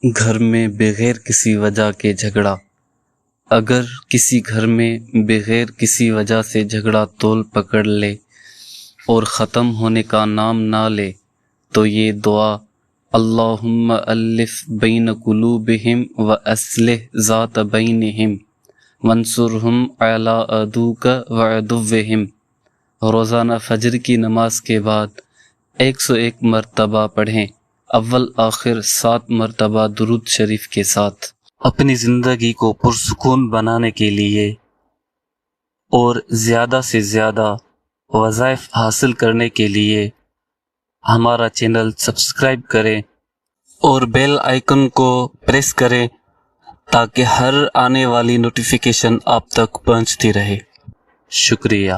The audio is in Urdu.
گھر میں بغیر کسی وجہ کے جھگڑا۔ اگر کسی گھر میں بغیر کسی وجہ سے جھگڑا طول پکڑ لے اور ختم ہونے کا نام نہ لے تو یہ دعا اللہم الف بین قلوبہم واصلح ذات بینہم وانصرہم علی عدوک وعدوہم روزانہ فجر کی نماز کے بعد 101 مرتبہ پڑھیں، اول آخر 7 مرتبہ درود شریف کے ساتھ۔ اپنی زندگی کو پرسکون بنانے کے لیے اور زیادہ سے زیادہ وظائف حاصل کرنے کے لیے ہمارا چینل سبسکرائب کریں اور بیل آئیکن کو پریس کریں تاکہ ہر آنے والی نوٹیفیکیشن آپ تک پہنچتی رہے۔ شکریہ۔